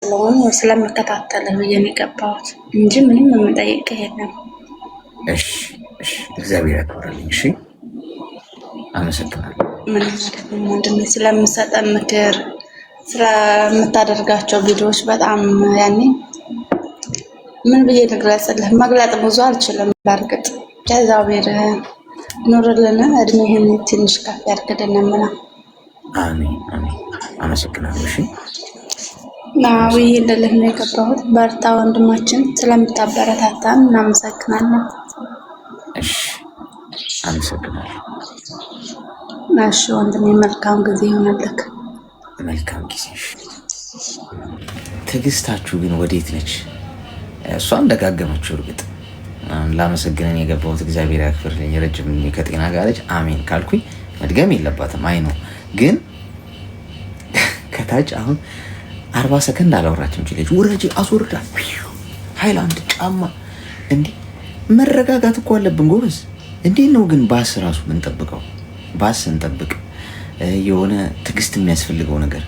ስለሆነ ስለምከታተል ብዬ ነው የገባሁት እንጂ ምንም የምጠይቅህ የለም። እሺ እግዚአብሔር ያክብርልኝ። እሺ አመሰግናለሁ። ምን ወንድሜ ስለምሰጠን ምክር ስለምታደርጋቸው ቪዲዮዎች በጣም ያኔ ምን ብዬ ልግለጽልህ? መግለጥ ብዙ አልችልም። በእርግጥ እግዚአብሔር ኑርልን፣ እድሜህን ትንሽ ከፍ ያድርግልን። ምና አሜን አሜን። አመሰግናለሁ። እሺ ናዊ ልልህ ነው የገባሁት። በርታ ወንድማችን፣ ስለምታበረታታን እናመሰግናለን። እሺ አመሰግናለሁ። እሺ ወንድሜ መልካም ጊዜ ይሆንልክ። መልካም ጊዜ። ትዕግስታችሁ ግን ወዴት ነች? እሷን ደጋገመችው። እርግጥ ላመሰግነን የገባሁት እግዚአብሔር ያክብርልኝ፣ ረጅም እድሜ ከጤና ጋር ልጅ አሜን ካልኩኝ መድገም የለባትም። አይ ነው ግን ከታች አሁን 40 ሰከንድ አላወራችም። ልጅ ወረጂ አስወርዳ ሃይላንድ ጫማ እንዴ! መረጋጋት እኮ አለብን ጎበዝ። እንዴት ነው ግን ባስ ራሱ ምንጠብቀው? ባስ እንጠብቅ የሆነ ትዕግስት የሚያስፈልገው ነገር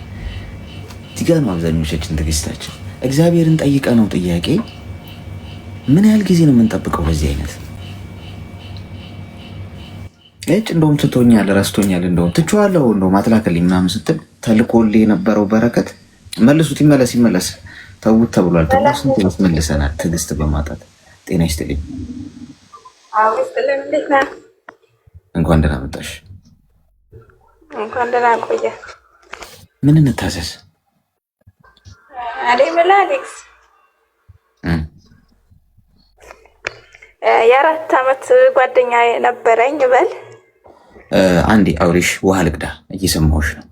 እዚጋ ነው። አብዛኞቻችን ትዕግስታችን እግዚአብሔርን ጠይቀ ነው። ጥያቄ ምን ያህል ጊዜ ነው የምንጠብቀው? በዚህ አይነት እንደውም ትቶኛል፣ ረስቶኛል፣ እንደውም ትቼዋለሁ፣ እንደውም አትላከልኝ ምናምን ስትል ተልኮልህ የነበረው በረከት መልሱት፣ ይመለስ ተውት ተብሏል። ተብሎ ስንት ያስመልሰናል ትዕግስት በማጣት። ጤና ይስጥልኝ። እንኳን ደህና መጣሽ። እንኳን ደህና ቆየ። ምን እንታዘዝ? አሌ ብላ አሌክስ የ4 ዓመት ጓደኛ ነበረኝ በል። አንዴ አውሪሽ፣ ውሃ ልቅዳ፣ እየሰማሁሽ ነው።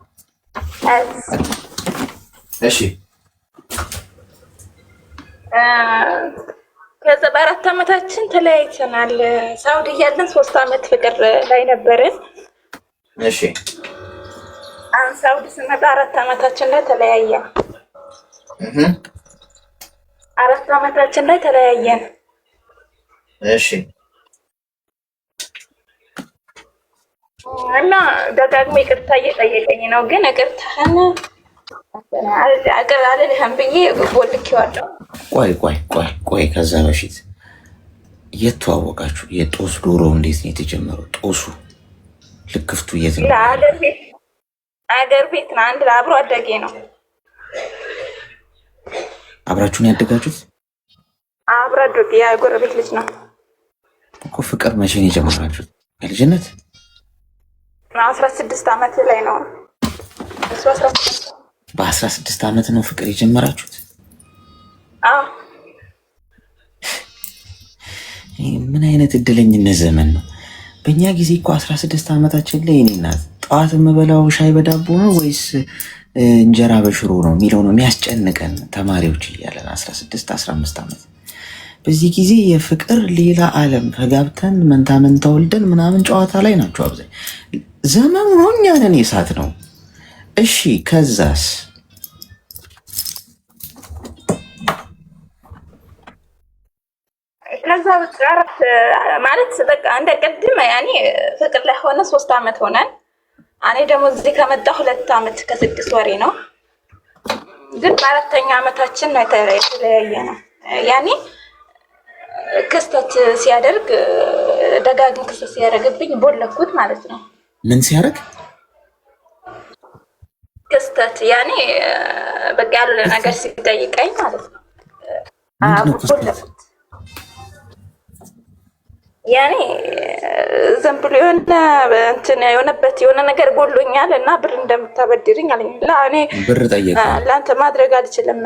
እሺ ከዛ በ4 ዓመታችን ተለያይተናል። ሳውዲ እያለን 3 ዓመት ፍቅር ላይ ነበርን። እሺ አሁን ሳውዲ ስንመጣ 4 ዓመታችን ላይ ተለያየን። 4 ዓመታችን ላይ ተለያየን። እሺ እና ደጋግሞ ይቅርታ እየጠየቀኝ ነው፣ ግን ይቅርታህን አቅር አልልህም ብዬ ቦልኬዋለሁ። ቆይ ከዛ በፊት የተዋወቃችሁ የጦስ ዶሮ እንዴት ነው የተጀመረው? ጦሱ ልክፍቱ የት ነው? አገር ቤት ነው። አንድ አብሮ አደጌ ነው። አብራችሁን ያደጋችሁት? አብሮ አደጌ የጎረቤት ልጅ ነው እኮ። ፍቅር መቼ ነው የጀመራችሁት? ከልጅነት? 16 ዓመት ላይ ነው። በ16 ዓመት ነው ፍቅር የጀመራችሁት? አዎ። ምን አይነት እድለኝነት ዘመን ነው! በእኛ ጊዜ እኮ 16 ዓመታችን ላይ እኔ እናት ጠዋት የምበላው ሻይ በዳቦ ነው ወይስ እንጀራ በሽሮ ነው የሚለው ነው የሚያስጨንቀን ተማሪዎች እያለን 16 15 ዓመት። በዚህ ጊዜ የፍቅር ሌላ ዓለም ተጋብተን መንታ ወልደን ምናምን ጨዋታ ላይ ናቸው አብዛኝ ዘመኑ ነው። እኛ ነን የሳት ነው። እሺ ከዛስ? ከዛ በቃ ማለት በቃ እንደ ቅድም ያኔ ፍቅር ላይ ሆነ 3 ዓመት ሆነን። እኔ ደግሞ እዚህ ከመጣሁ 2 ዓመት ከ6 ወሬ ነው። ግን በ4ኛ ዓመታችን ነው የተለያየ ነው። ያኔ ክስተት ሲያደርግ ደጋግሞ ክስተት ሲያደርግብኝ ቦለኩት ማለት ነው። ምን ሲያደርግ? ክስተት ያኔ በቃ ያለ ነገር ሲጠይቀኝ ማለት ነው። ቦለኩት ያኔ ዝም ብሎ የሆነ ነገር ጎሎኛል እና ብር እንደምታበድርኝ አለኝ። እኔ ብር ጠየቀ። ለአንተ ማድረግ አልችልም።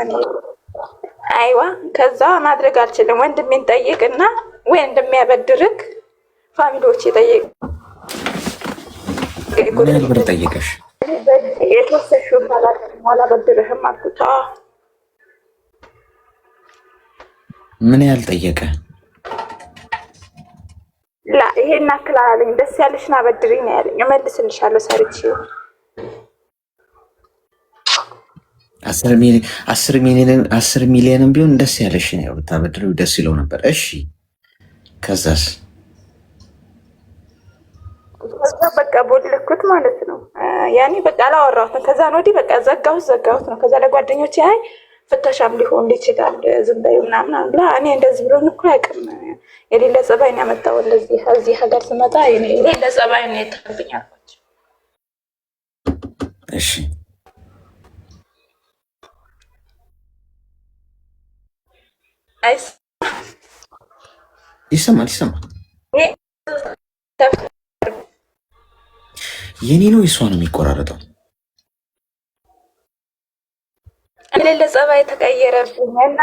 አይዋ ከዛ ማድረግ አልችልም። ወንድሜን ጠይቅና ወይ እንደሚያበድርክ ፋሚሊዎች ይጠይቅ። ምን ያህል ብር ጠየቀሽ? የተወሰሹ ኋላ በድርህም አልኩት። ምን ያህል ጠየቀ? ይሄን አክል አላለኝ። ደስ ያለሽን አበድሪኝ ነው ያለኝ። እመልስልሻለሁ ሰርቼ 10 ሚሊዮንም ቢሆን ደስ ያለሽን ያው ብታበድሪው ደስ ይለው ነበር። እሺ ከዛስ? በቃ ቦልኩት ማለት ነው። ያኔ በቃ አላወራሁትም። ከዛ ነው ወዲህ በቃ ዘጋሁት ነው። ከዛ ለጓደኞቼ አይ ፍተሻም ሊሆን ይችላል። ዝም በይ ምናምን አላ እኔ እንደዚህ ብሎን እኮ ያቅም የሌለ ጸባይ ነው ያመጣው። እንደዚህ እዚህ ሀገር ስመጣ የሌለ ጸባይ ነው የታብኝ አልኳቸው። እሺ አይስ ይሰማል። የኔ ነው የሷ ነው የሚቆራረጠው? የሌለ ጸባይ ተቀየረብኝ እና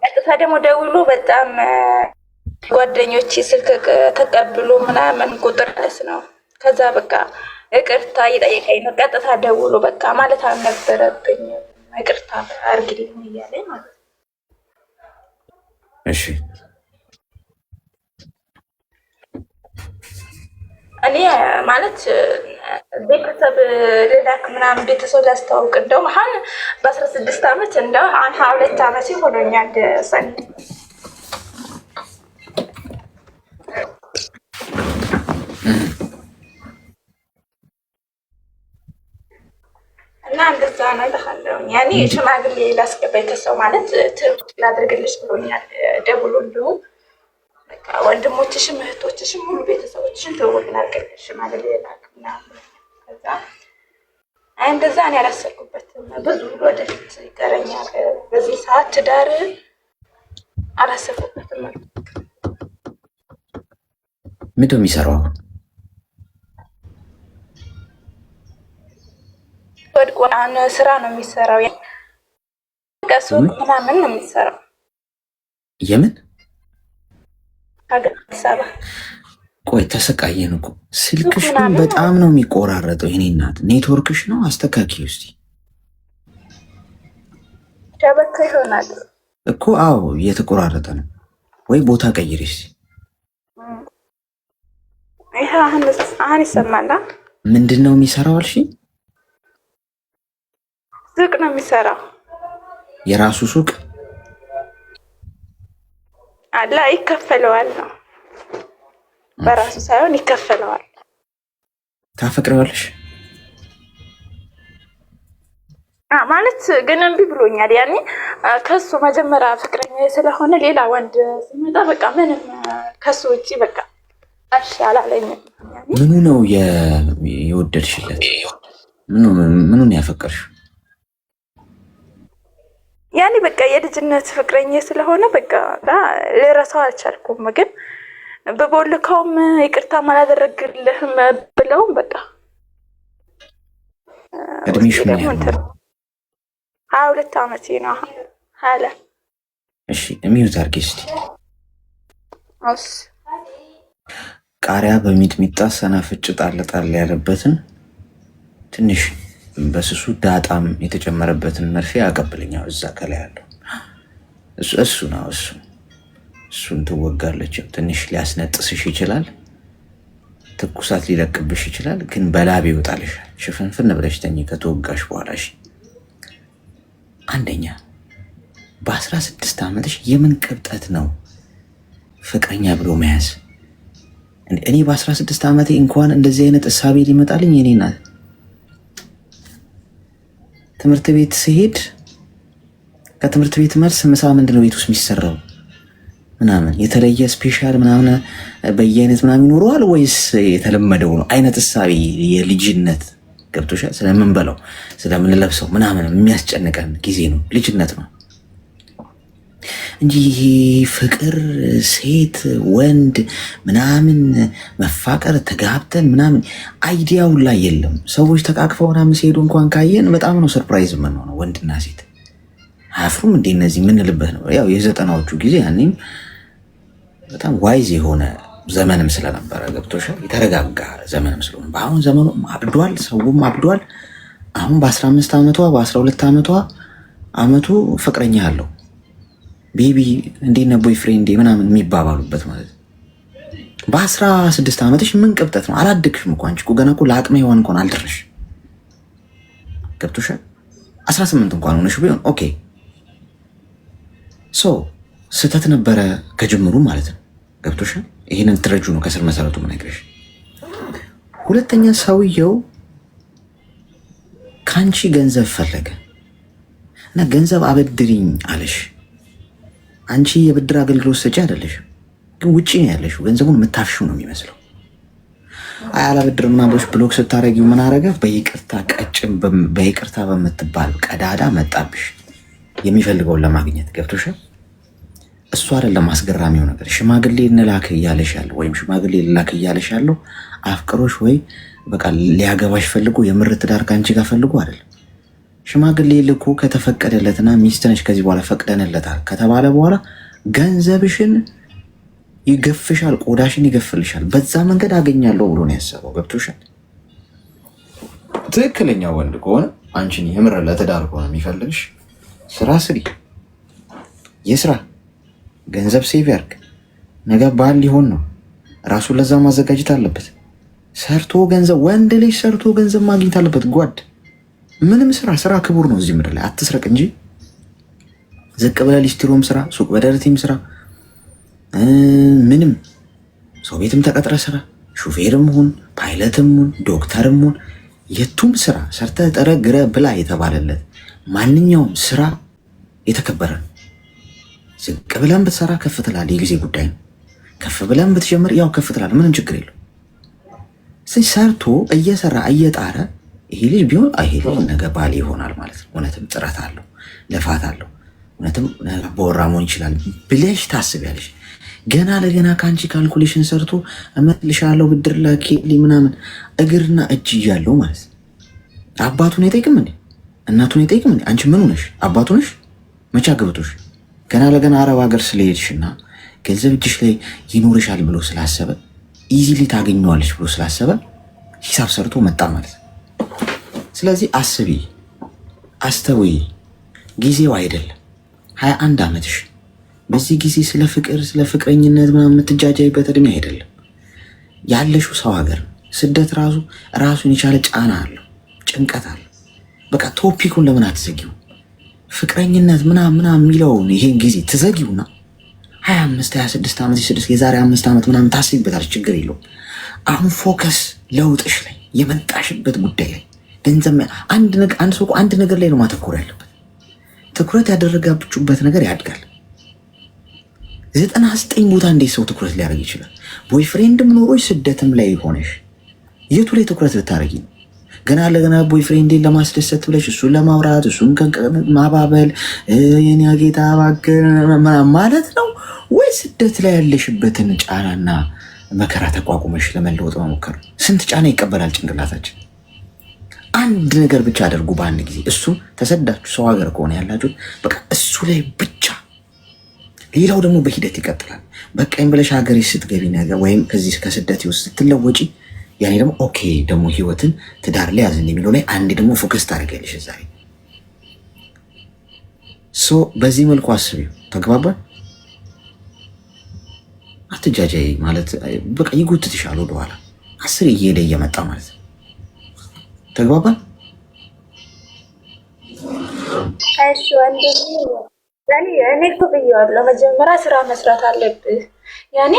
ቀጥታ ደግሞ ደውሎ በጣም ጓደኞች ስልክ ተቀብሎ ምናምን ቁጥር ደስ ነው። ከዛ በቃ ይቅርታ እየጠየቀኝ ነው። ቀጥታ ደውሎ በቃ ማለት አልነበረብኝ ይቅርታ አርግልኝ እያለኝ ማለት ነው። እሺ እኔ ማለት ቤተሰብ ልላክ ምናምን ቤተሰብ ላስተዋውቅ እንደውም አሁን በ16 ዓመት እንደው 22 ዓመት ሆኖኛል ሰኔ እና እንደዛ ነው እልሃለሁ። ያኔ ሽማግሌ ላስገባ ቤተሰብ ማለት ትርጉም ላድርግልሽ ብሎኛል ደውሎ እንደውም በቃ ወንድሞችሽም እህቶችሽም ሙሉ ቤተሰቦችሽን ትውውቅ ላድርግልሽ ሽማግሌ ላክ ምናምን። ከዛ አይ እንደዛ ነው ያላሰብኩበትም። ብዙ ወደፊት ይቀረኛል። በዚህ ሰዓት ትዳር አላሰብኩበትም። ምንድን ነው የሚሰራው? ወድቆን ስራ ነው የሚሰራው። ቀሱ ምናምን ነው የሚሰራው። የምን አዲስ አበባ። ቆይ ተሰቃየን እኮ። ስልክሽ ግን በጣም ነው የሚቆራረጠው። የኔ እናት ኔትወርክሽ ነው አስተካክዪ እስቲ። ሸበካ ይሆናል እኮ። አዎ እየተቆራረጠ ነው። ወይ ቦታ ቀይሪ እስቲ። ይሄ አሁን ይሰማል። ምንድን ነው የሚሰራው አልሽኝ? ሱቅ ነው የሚሰራው። የራሱ ሱቅ አላ ይከፈለዋል ነው በራሱ ሳይሆን ይከፈለዋል። ታፈቅረዋለሽ? ማለት ግን እምቢ ብሎኛል። ያኔ ከሱ መጀመሪያ ፍቅረኛ ስለሆነ ሌላ ወንድ ሲመጣ በቃ ምንም ከሱ ውጪ በቃ እሺ አላለኝም። ምኑ ነው የወደድሽለት? ምኑን ያፈቀርሽ? ያኔ በቃ የልጅነት ፍቅረኛ ስለሆነ በቃ ልረሳው አልቻልኩም። ግን በቦልካውም ይቅርታ አላደረግልህም ብለውም በቃ እድሜሽ ምን ያህል? 22 ዓመቴ ነው አለ። እሺ እሚዩት አድርጊ እስቲ። ቃሪያ በሚጥሚጣ ሰናፍጭ ጣል ጣል ያለበትን ትንሽ በስሱ ዳጣም የተጨመረበትን መርፌ አቀብለኛው እዛ ከላይ ያለው እሱ ነው። እሱን ትወጋለች። ትንሽ ሊያስነጥስሽ ይችላል፣ ትኩሳት ሊለቅብሽ ይችላል፣ ግን በላብ ይወጣልሻል። ሽፍንፍን ብለሽ ተኝ ከተወጋሽ በኋላ። እሺ አንደኛ በ16 ዓመትሽ የምን ቅብጠት ነው ፍቅረኛ ብሎ መያዝ? እኔ በ16 ዓመቴ እንኳን እንደዚህ አይነት እሳቤ ሊመጣልኝ የኔ ናት። ትምህርት ቤት ሲሄድ ከትምህርት ቤት መልስ ምሳ ምንድነው ቤት ውስጥ የሚሰራው ምናምን የተለየ ስፔሻል ምናምን በየአይነት ምናምን ይኖረዋል ወይስ የተለመደው ነው አይነት እሳቤ የልጅነት ገብቶሻል? ስለምንበላው ስለምንለብሰው ምናምን የሚያስጨንቀን ጊዜ ነው፣ ልጅነት ነው እንጂ ይሄ ፍቅር ሴት ወንድ ምናምን መፋቀር ተጋብተን ምናምን አይዲያው ላይ የለም። ሰዎች ተቃቅፈው ምናምን ሲሄዱ እንኳን ካየን በጣም ነው ሰርፕራይዝ የምንሆነው። ወንድና ሴት አያፍሩም እንዴ እነዚህ የምንልበት ነው። ያው የዘጠናዎቹ ጊዜ ያኔም በጣም ዋይዝ የሆነ ዘመንም ስለነበረ ገብቶሻል፣ የተረጋጋ ዘመንም ስለሆነ። በአሁን ዘመኑ አብዷል፣ ሰውም አብዷል። አሁን በ15 ዓመቷ በ12 ዓመቱ ፍቅረኛ አለው ቤቢ እንዴት ነው ቦይፍሬንድ ምናምን የሚባባሉበት ማለት ነው። በ16 ዓመትሽ ምን ቅብጠት ነው? አላደግሽም እኮ አንቺ እኮ ገና እኮ ለአቅመ ሔዋን እንኳን አልደረሽ። ገብቶሻል? 18 እንኳን ሆነሽ ቢሆን ኦኬ። ስህተት ነበረ ከጅምሩ ማለት ነው። ገብቶሻል? ይህንን ትረጁ ነው ከስር መሰረቱ ምነግርሽ። ሁለተኛ ሰውየው ከአንቺ ገንዘብ ፈለገ። እና ገንዘብ አበድሪኝ አለሽ። አንቺ የብድር አገልግሎት ሰጪ አይደለሽ፣ ግን ውጪ ነው ያለሽው። ገንዘቡን የምታፍሽው ነው የሚመስለው። አላበድር ምናምን ብለሽ ብሎክ ስታረጊው ምን አረገ? በይቅርታ ቀጭን በይቅርታ በምትባል ቀዳዳ መጣብሽ የሚፈልገውን ለማግኘት ገብቶሻል። እሱ አይደለም አስገራሚው ነገር። ሽማግሌ እንላክ እያለሽ ያለው ወይም ሽማግሌ ልላክ እያለሽ ያለው አፍቅሮሽ ወይ በቃ ሊያገባሽ ፈልጎ የምር ትዳር ከአንቺ ጋር ፈልጎ አይደለም። ሽማግሌ ልኮ ከተፈቀደለትና ሚስት ነሽ ከዚህ በኋላ ፈቅደንለታል ከተባለ በኋላ ገንዘብሽን ይገፍሻል፣ ቆዳሽን ይገፍልሻል። በዛ መንገድ አገኛለሁ ብሎ ነው ያሰበው። ገብቶሻል። ትክክለኛ ወንድ ከሆነ አንቺን የምር ለትዳር ከሆነ የሚፈልግሽ ስራ ስሪ፣ የስራ ገንዘብ ሴቭ ያርግ። ነገ ባል ሊሆን ነው፣ ራሱን ለዛ ማዘጋጀት አለበት። ሰርቶ ገንዘብ ወንድ ልጅ ሰርቶ ገንዘብ ማግኘት አለበት። ጓድ ምንም ስራ ክቡር ነው እዚህ ምድር ላይ። አትስረቅ እንጂ ዝቅ ብለህ ሊስትሮም ስራ፣ ሱቅ በደረቴም ስራ፣ ምንም ሰው ቤትም ተቀጥረ ስራ፣ ሹፌርም ሁን፣ ፓይለትም ሁን፣ ዶክተርም ሁን፣ የቱም ስራ ሰርተህ ጥረ ግረ ብላ የተባለለት ማንኛውም ስራ የተከበረ ነው። ዝቅ ብለን ብትሰራ ከፍ ትላለህ፣ የጊዜ ጉዳይ ነው። ከፍ ብለን ብትጀምር ያው ከፍ ትላለህ፣ ምንም ችግር የለው። ሰርቶ እየሰራ እየጣረ ይሄ ልጅ ቢሆን ይሄ ልጅ ነገ ባሌ ይሆናል ማለት ነው። እውነትም ጥረት አለው፣ ልፋት አለው፣ እውነትም በወራ መሆን ይችላል ብለሽ ታስቢያለሽ። ገና ለገና ከአንቺ ካልኩሌሽን ሰርቶ እመልሻለሁ ብድር ላኪልኝ ምናምን እግርና እጅ እያለው ማለት ነው። አባቱን አይጠይቅም እንዴ? እናቱን አይጠይቅም እንዴ? አንቺ ምን ሆነሽ? አባቱ ነሽ? መቼ አግብቶሽ? ገና ለገና አረብ ሀገር ስለሄድሽና ገንዘብ እጅሽ ላይ ይኖርሻል ብሎ ስላሰበ ኢዚሊ ታገኘዋለሽ ብሎ ስላሰበ ሂሳብ ሰርቶ መጣ ማለት ነው። ስለዚህ አስቢ፣ አስተውይ። ጊዜው አይደለም 21 ዓመትሽ። በዚህ ጊዜ ስለ ፍቅር ስለ ፍቅረኝነት ምናምን የምትጃጃይበት እድሜ አይደለም። ያለሽው ሰው ሀገር ስደት ራሱን የቻለ ጫና አለው፣ ጭንቀት አለው። በቃ ቶፒኩን ለምን አትዘጊው? ፍቅረኝነት ምናምን የሚለውን ይሄን ጊዜ ትዘጊውና 25 26 ዓመት የዛሬ 5 ዓመት ምናምን ታስቢበታለች። ችግር የለውም። አሁን ፎከስ ለውጥሽ ላይ የመጣሽበት ጉዳይ ላይ ገንዘብ አንድ ሰው አንድ ነገር ላይ ነው ማተኮር ያለበት። ትኩረት ያደረጋችሁበት ነገር ያድጋል። 99 ቦታ እንዴት ሰው ትኩረት ሊያደርግ ይችላል? ቦይፍሬንድም ኖሮች ስደትም ላይ ሆነሽ የቱ ላይ ትኩረት ልታደርጊ ነው? ገና ለገና ቦይፍሬንድን ለማስደሰት ብለሽ እሱን ለማውራት እሱን ማባበል የኔ ጌታ እባክህ ማለት ነው ወይ ስደት ላይ ያለሽበትን ጫናና መከራ ተቋቁመሽ ለመለወጥ መሞከር? ስንት ጫና ይቀበላል ጭንቅላታችን። አንድ ነገር ብቻ አድርጉ በአንድ ጊዜ። እሱ ተሰዳችሁ ሰው ሀገር ከሆነ ያላችሁት በቃ እሱ ላይ ብቻ። ሌላው ደግሞ በሂደት ይቀጥላል። በቃኝ ብለሽ ሀገር ስትገቢ ነገር ወይም ከዚህ ከስደት ውስጥ ስትለወጪ ያኔ ደግሞ ኦኬ ደግሞ ህይወትን ትዳር ላይ ያዝን የሚለው ላይ አንድ ደግሞ ፎከስ ታደርጊያለሽ። ዛሬ በዚህ መልኩ አስቢው። ተግባባን? አትጃጃይ ማለት በቃ ይጎትትሻል ወደኋላ 10 እየሄደ እየመጣ ማለት ነው። ተግባባን? እሺ ወንድሜ፣ እኔ እኮ ብዬዋለሁ መጀመሪያ ስራ መስራት አለብህ። ያኔ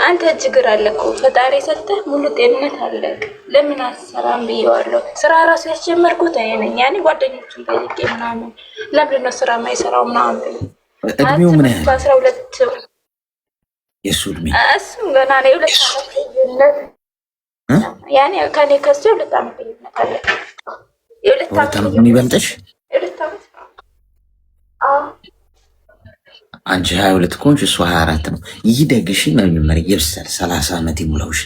አንተ ችግር አለ እኮ ፈጣሪ ሰጠህ ሙሉ ጤንነት አለህ፣ ለምን አትሰራም ብዬዋለሁ። ስራ ራሱ ያስጀመርኩት እኔ ነኝ። ያኔ ጓደኞቹን ጠይቄ ምናምን ለምንድን ነው ስራ የማይሰራው ምናምን ብሎ እድሜው ምን ያህል? 12 የእሱ እድሜ እሱም ገና ነው 2 ዓመት ልዩነት። ያኔ ከኔ ከሱ 2 ዓመት ልዩነት አለ። 2 ዓመት ምን ይበልጥሽ? 2 ዓመት አንቺ 22 ከሆንሽ እሱ 24 ነው። ይደግሽ መጀመሪያ ይብሰል 30 ዓመት ይሙላው። እሺ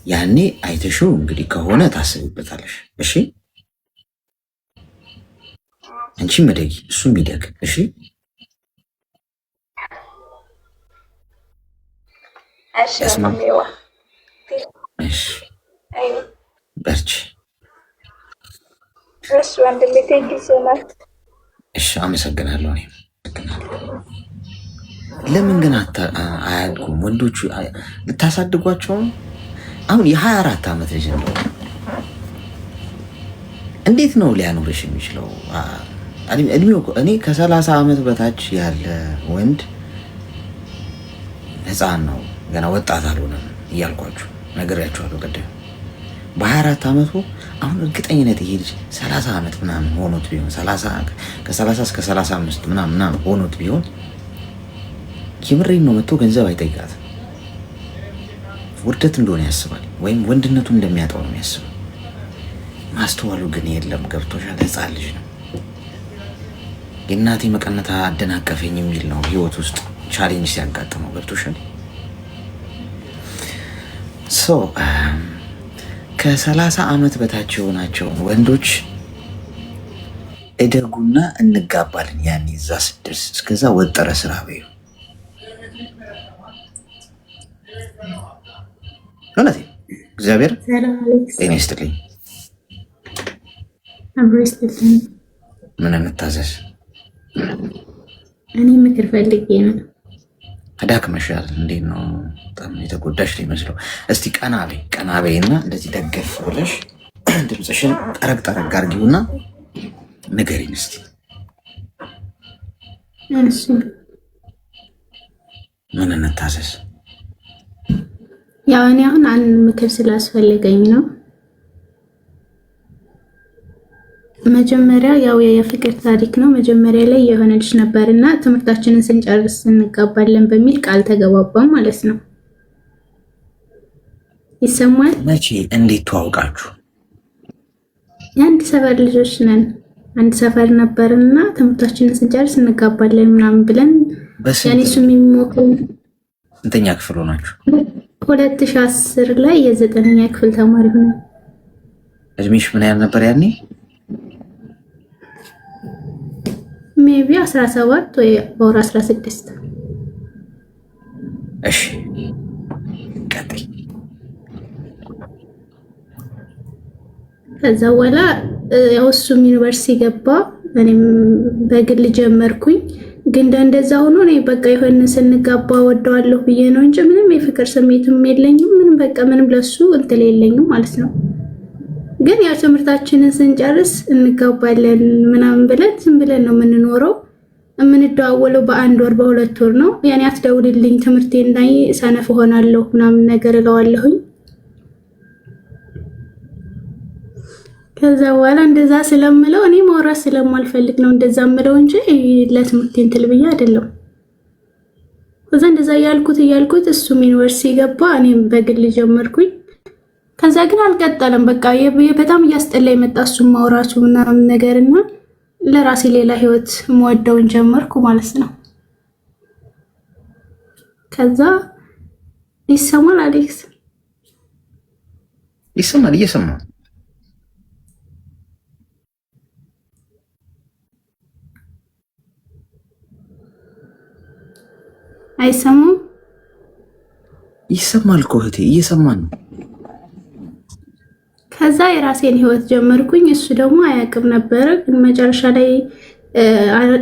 ያኔ አይተሽው እንግዲህ ከሆነ ታስቢበታለሽ። እሺ አንቺ መደጊ እሱም ይደግ። እሺ በርቺ። እሺ አመሰግናለሁ። እኔ ለምን ግን አያድጉም ወንዶቹ? ልታሳድጓቸው አሁን የ24 ዓመት ልጅ ነው። እንዴት ነው ሊያኖርሽ የሚችለው? እድሜው እኔ ከ30 ዓመት በታች ያለ ወንድ ህፃን ነው፣ ገና ወጣት አልሆነም እያልኳችሁ ነግሬያችኋለሁ። ቀደም በ24 ዓመቱ አሁን እርግጠኝነት ይሄ ልጅ 30 ዓመት ምናምን ሆኖት ቢሆን ከ30 እስከ 35 ምናምን ሆኖት ቢሆን የምሬን ነው መጥቶ ገንዘብ አይጠይቃትም። ውርደት እንደሆነ ያስባል፣ ወይም ወንድነቱን እንደሚያጣው ነው የሚያስበው። ማስተዋሉ ግን የለም። ገብቶሻል? ህፃን ልጅ ነው። የእናቴ መቀነታ አደናቀፈኝ የሚል ነው ህይወት ውስጥ ቻሌንጅ ሲያጋጥመው። ገብቶሻል? ከ30 ዓመት በታች የሆናቸውን ወንዶች እደጉና እንጋባልን። ያኔ እዛ ስደርስ እስከዛ ወጠረ ስራ በዩ እውነት እግዚአብሔር ጤና ይስጥልኝ። ምን እንታዘዝ? እኔ ምክር ፈልጌ ነው። ተዳክመሻል። እንዴት ነው? በጣም የተጎዳሽ ሊመስለው። እስቲ ቀና በይ እና እንደዚህ ደገፍ ብለሽ ድምፅሽን ጠረግ አድርጊውና ንገሪኝ እስቲ። ምን እንታዘዝ? ያው እኔ አሁን አንድ ምክር ስላስፈለገኝ ነው። መጀመሪያ ያው የፍቅር ታሪክ ነው። መጀመሪያ ላይ የሆነ ልጅ ነበርና ትምህርታችንን ስንጨርስ እንጋባለን በሚል ቃል ተገባባን ማለት ነው። ይሰማል? መቼ? እንዴት ተዋውቃችሁ? የአንድ ሰፈር ልጆች ነን። አንድ ሰፈር ነበርና ትምህርታችንን ስንጨርስ እንጋባለን ምናምን ብለን ያኔ እሱም የሚሞክር ስንተኛ ክፍል ሆናችሁ? 2010 ላይ የ9ኛ ክፍል ተማሪ ሆነ። እድሜሽ ምን ያህል ነበር ያኔ? ሜቢ 17 ወይ 16። እሺ ቀጥይ። ከዛ በኋላ ያው እሱም ዩኒቨርሲቲ ገባ፣ እኔም በግል ጀመርኩኝ። ግን እንደዛ ሆኖ ነው በቃ የሆነ ስንጋባ ወደዋለሁ ብዬ ነው እንጂ ምንም የፍቅር ስሜትም የለኝም። ምንም በቃ ምንም ለሱ እንትን የለኝም ማለት ነው። ግን ያው ትምህርታችንን ስንጨርስ እንጋባለን ምናምን ብለን ዝም ብለን ነው የምንኖረው። የምንደዋወለው በአንድ ወር በሁለት ወር ነው። ያኔ አትደውልልኝ ትምህርቴን ላይ ሰነፍ ሆናለሁ ምናምን ነገር እለዋለሁኝ። ከዛ በኋላ እንደዛ ስለምለው እኔ ማውራት ስለማልፈልግ ነው እንደዛ ምለው እንጂ ለትምህርቴ እንትን ብዬ አይደለም። ከዛ እንደዛ እያልኩት እሱም ዩኒቨርሲቲ ገባ፣ እኔም በግል ጀመርኩኝ። ከዛ ግን አልቀጠለም። በቃ በጣም እያስጠላ የመጣ እሱም ማውራቱ ምናምን ነገርና ለራሴ ሌላ ህይወት መወደውን ጀመርኩ ማለት ነው። ከዛ ይሰማል አሌክስ? ይሰማል፣ እየሰማሁ አይሰማም? ይሰማል እኮ እህቴ፣ እየሰማን ነው። ከዛ የራሴን ህይወት ጀመርኩኝ። እሱ ደግሞ አያውቅም ነበረ። ግን መጨረሻ ላይ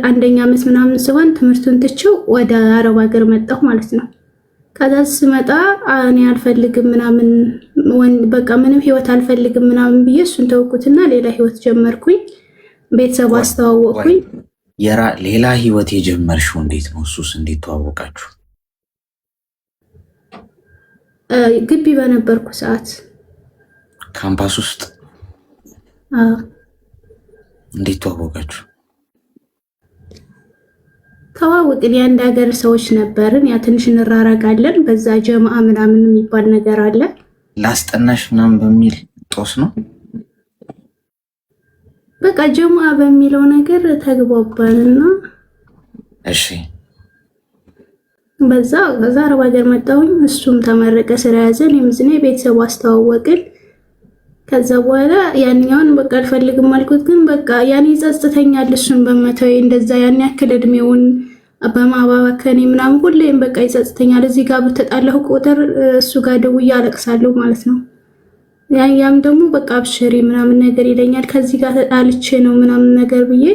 አንደኛ ዓመት ምናምን ሲሆን ትምህርቱን ትቼው ወደ አረብ ሀገር መጣሁ ማለት ነው። ከዛ ስመጣ እኔ አልፈልግም ምናምን በቃ ምንም ህይወት አልፈልግም ምናምን ብዬ እሱን ተውኩትና ሌላ ህይወት ጀመርኩኝ። ቤተሰብ አስተዋወቅኩኝ። ሌላ ህይወት የጀመርሽው እንዴት ነው? እሱስ እንዴት ተዋወቃችሁ? ግቢ በነበርኩ ሰዓት ካምፓስ ውስጥ። እንዴት ተዋወቃችሁ? ተዋወቅን። የአንድ ሀገር ሰዎች ነበርን። ያ ትንሽ እንራረጋለን። በዛ ጀማዓ ምናምን የሚባል ነገር አለ። ላስጠናሽ ምናምን በሚል ጦስ ነው። በቃ ጀማዓ በሚለው ነገር ተግባባንና እሺ በዛ አረብ ሀገር መጣሁኝ። እሱም ተመረቀ፣ ስራ ያዘ። እኔም ዝኔ ቤተሰብ አስተዋወቅን። ከዛ በኋላ ያንኛውን በቃ አልፈልግም አልኩት። ግን በቃ ያኔ ይጸጽተኛል እሱን በመተው እንደዛ ያን ያክል እድሜውን በማባከኔ ምናምን ሁሌም በቃ ይጸጽተኛል። እዚህ ጋር በተጣላሁ ቁጥር እሱ ጋር ደውዬ አለቅሳለሁ ማለት ነው። ያም ደግሞ በቃ አብሽሪ ምናምን ነገር ይለኛል። ከዚህ ጋር ተጣልቼ ነው ምናምን ነገር ብዬ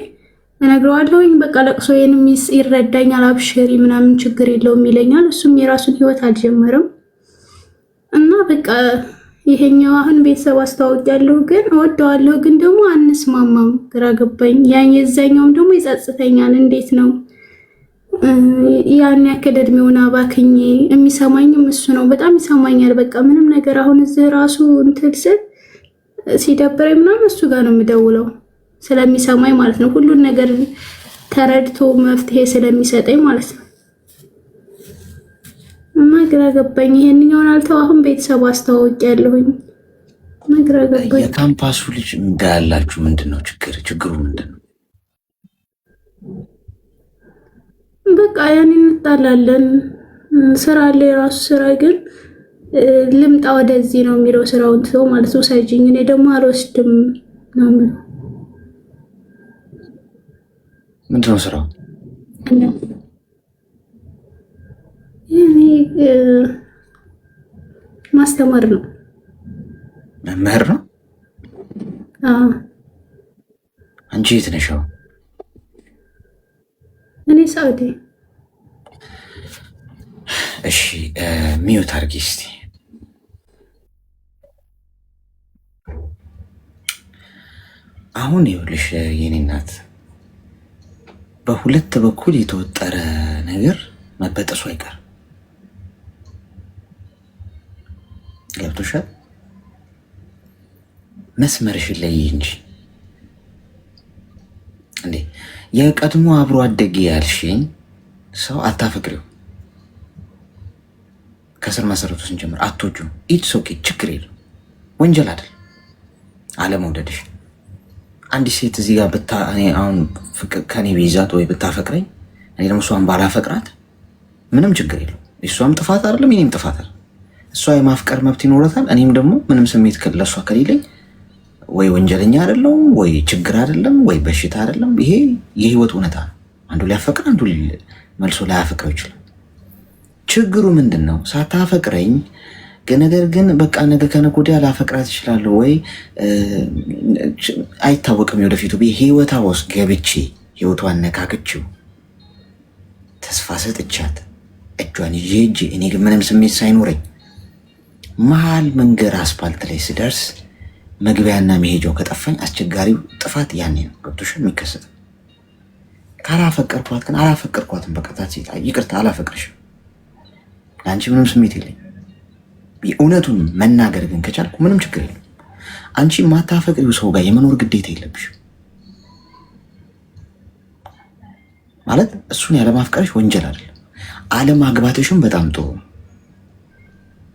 እነግረዋለሁኝ። በቃ ለቅሶዬንም ይረዳኛል። አብሽሪ ምናምን ችግር የለውም ይለኛል። እሱም የራሱን ህይወት አልጀመረም እና በቃ ይሄኛው አሁን ቤተሰብ አስተዋውቂያለሁ፣ ግን እወደዋለሁ፣ ግን ደግሞ አንስማማም። ግራ ገባኝ። የዛኛውም ደግሞ ይጸጽተኛል። እንዴት ነው ያን ያክል እድሜውን አባክኜ የሚሰማኝም እሱ ነው። በጣም ይሰማኛል። በቃ ምንም ነገር አሁን እዚህ ራሱ እንትን ስል ሲደብረኝ ምናምን እሱ ጋር ነው የምደውለው ስለሚሰማኝ ማለት ነው። ሁሉን ነገር ተረድቶ መፍትሄ ስለሚሰጠኝ ማለት ነው። እና ግራ ገባኝ። ይሄንኛውን አልተው አሁን ቤተሰብ አስተዋውቂያለሁኝ። ግራ ገባኝ። የካምፓሱ ልጅ ጋር ያላችሁ ምንድነው ችግሩ ምንድነው? በቃ ያን እንጣላለን። ስራ አለ የራሱ ስራ ግን ልምጣ ወደዚህ ነው የሚለው ስራውን ትቶ ማለት ነው ሳይጅኝ። እኔ ደግሞ አልወስድም ነው የሚለው። ምንድነው ስራው? እኔ ማስተማር ነው። መምህር ነው? አዎ። አንቺ የት ነሽ? እኔ ሳውዲ። እሺ ሚዩት አድርጊ እስቲ። አሁን ይኸውልሽ የኔ እናት በሁለት በኩል የተወጠረ ነገር መበጠሱ አይቀርም። ገብቶሻል? መስመርሽን ለይ እንጂ እንዴ የቀድሞ አብሮ አደጌ ያልሽኝ ሰው አታፈቅሪው። ከስር መሰረቱ ስንጀምር አትወጂው። ኢትስ ኦኬ፣ ችግር የለም፣ ወንጀል አይደል አለመውደድሽ። አንዲት ሴት እዚህ ጋር እኔ አሁን ከኔ ቢይዛት ወይ ብታፈቅረኝ እኔ ደግሞ እሷን ባላፈቅራት ምንም ችግር የለም። እሷም ጥፋት አይደለም እኔም ጥፋት አይደለም። እሷ የማፍቀር መብት ይኖረታል። እኔም ደግሞ ምንም ስሜት ለእሷ ከሌለኝ ወይ ወንጀለኛ አይደለም ወይ ችግር አይደለም ወይ በሽታ አይደለም። ይሄ የህይወት እውነታ ነው። አንዱ ሊያፈቅር አንዱ መልሶ ላያፈቅረው ይችላል። ችግሩ ምንድን ነው? ሳታፈቅረኝ ነገር ግን በቃ ነገ ከነገ ወዲያ ላፈቅራት እችላለሁ ወይ አይታወቅም። የወደፊቱ ህይወቷ ውስጥ ገብቼ ህይወቷን ነካክቼው ተስፋ ሰጥቻት እጇን ይዤ እኔ ግን ምንም ስሜት ሳይኖረኝ መሀል መንገድ አስፓልት ላይ ስደርስ መግቢያና መሄጃው ከጠፋኝ አስቸጋሪው ጥፋት ያኔ ነው። ገብቶሻል? የሚከሰተው ካላፈቀርኳት ግን አላፈቀርኳትም፣ በቃ ይቅርታ አላፈቅርሽም፣ ለአንቺ ምንም ስሜት የለኝም። እውነቱን መናገር ግን ከቻልኩ ምንም ችግር የለም። አንቺ ማታፈቅሪው ሰው ጋር የመኖር ግዴታ የለብሽም። ማለት እሱን ያለማፍቀርሽ ወንጀል አይደለም። አለማግባትሽም በጣም ጥሩ ነው።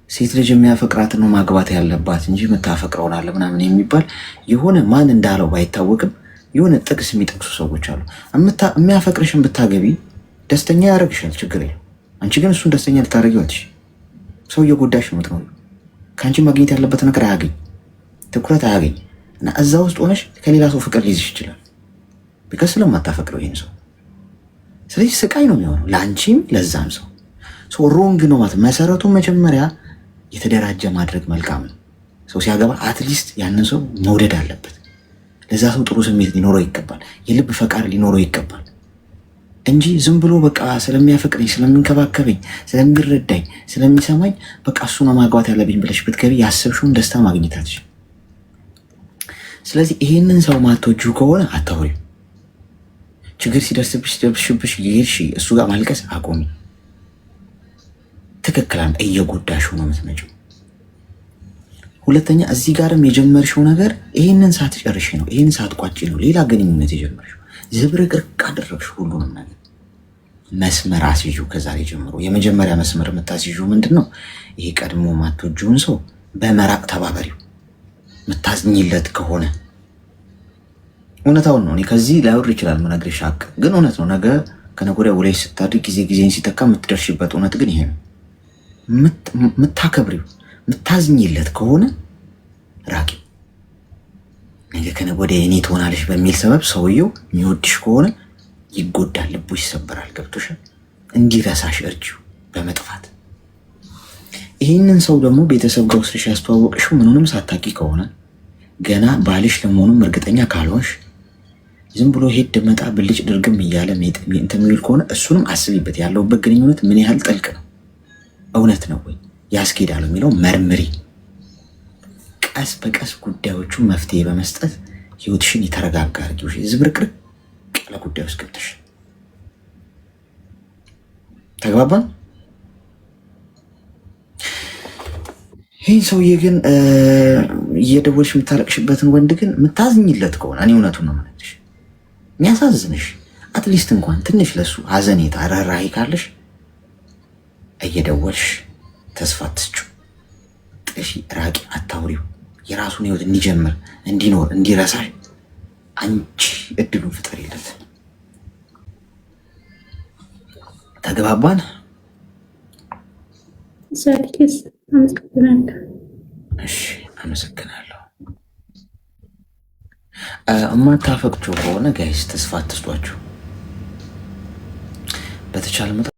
ሴት ልጅ የሚያፈቅራት ነው ማግባት ያለባት እንጂ የምታፈቅረውን አለ ምናምን የሚባል የሆነ ማን እንዳለው ባይታወቅም የሆነ ጥቅስ የሚጠቅሱ ሰዎች አሉ። የሚያፈቅርሽን ብታገቢ ደስተኛ ያደርግሻል፣ ችግር የለም። አንቺ ግን እሱን ደስተኛ ልታደርጊው አትችይም። ሰው እየጎዳሽ ነው የምትኖሪው። ከአንቺ ማግኘት ያለበት ነገር አያገኝ፣ ትኩረት አያገኝ እና እዛ ውስጥ ሆነሽ ከሌላ ሰው ፍቅር ሊይዝሽ ይችላል። ቢከስ ስለማታፈቅረው ይህን ሰው። ስለዚህ ስቃይ ነው የሚሆነው ለአንቺም ለዛም ሰው ሮንግ ነው ማለት። መሰረቱ መጀመሪያ የተደራጀ ማድረግ መልካም ነው። ሰው ሲያገባ አትሊስት ያንን ሰው መውደድ አለበት። ለዛ ሰው ጥሩ ስሜት ሊኖረው ይገባል። የልብ ፈቃድ ሊኖረው ይገባል እንጂ ዝም ብሎ በቃ ስለሚያፈቅረኝ፣ ስለሚንከባከበኝ፣ ስለሚረዳኝ፣ ስለሚሰማኝ በቃ እሱ ነው ማግባት ያለብኝ ብለሽ ብትገቢ ያሰብሽውን ደስታ ማግኘታች። ስለዚህ ይሄንን ሰው ማትወጂው ከሆነ አታውሪው። ችግር ሲደርስብሽ ይሄድሽ እሱ ጋር ማልቀስ አቆሚ። ትክክላን እየጎዳሽው ነው የምትመጪው። ሁለተኛ እዚህ ጋርም የጀመርሽው ነገር ይህንን ሳትጨርሽ ነው፣ ይህንን ሳትቋጭ ነው ሌላ ግንኙነት የጀመርሽው። ዝብርቅርቅ አደረግሽ ሁሉንም ነገር። መስመር አስይዡ። ከዛሬ ጀምሮ የመጀመሪያ መስመር የምታስይዡ ምንድን ነው? ይሄ ቀድሞ ማትወጂውን ሰው በመራቅ ተባበሪው። የምታዝኝለት ከሆነ እውነታውን ነው። እኔ ከዚህ ላይወር ይችላል መነግርሽ ሀቅ ግን እውነት ነው። ነገ ከነገ ወዲያ ውለሽ ስታድግ ጊዜን ሲተካ የምትደርሽበት እውነት ግን ይሄ ነው። የምታከብሪው የምታዝኝለት ከሆነ ራቂ። ነገ ከነገ ወዲያ የኔ ትሆናለሽ በሚል ሰበብ ሰውየው የሚወድሽ ከሆነ ይጎዳል፣ ልቡ ይሰበራል። ገብቶሻል? እንዲረሳሽ እርጂው በመጥፋት። ይህንን ሰው ደግሞ ቤተሰብ ጋር ወስደሽ ያስተዋወቅሽው ምኑንም ሳታቂ ከሆነ ገና ባልሽ ለመሆኑም እርግጠኛ ካልሆንሽ ዝም ብሎ ሄድ መጣ ብልጭ ድርግም እያለ እንትን የሚል ከሆነ እሱንም አስቢበት። ያለውበት ግንኙነት ምን ያህል ጥልቅ ነው? እውነት ነው ወይ ያስኬዳል የሚለው መርምሪ። ቀስ በቀስ ጉዳዮቹ መፍትሄ በመስጠት ህይወትሽን የተረጋጋ አድርጊው። ዝብርቅርቅ ያለ ጉዳይ ውስጥ ገብተሽ ተግባባን? ይህን ሰውዬ ግን እየደወልሽ የምታለቅሽበትን ወንድ ግን የምታዝኝለት ከሆነ እኔ እውነቱን ነው የምነግርሽ፣ የሚያሳዝንሽ አትሊስት እንኳን ትንሽ ለሱ ሀዘኔታ ርህራሄ ካለሽ እየደወልሽ ተስፋ አትስጪው፣ ጥሺ፣ ራቂ፣ አታውሪው። የራሱን ህይወት እንዲጀምር እንዲኖር እንዲረሳሽ አንቺ እድሉን ፍጠሪለት። ተግባባን? ሰርኪስ አመሰግናለሁ። እሺ አመሰግናለሁ። እማታፈቅቸው ከሆነ ጋይስ ተስፋ አትስጧቸው በተቻለ መጠን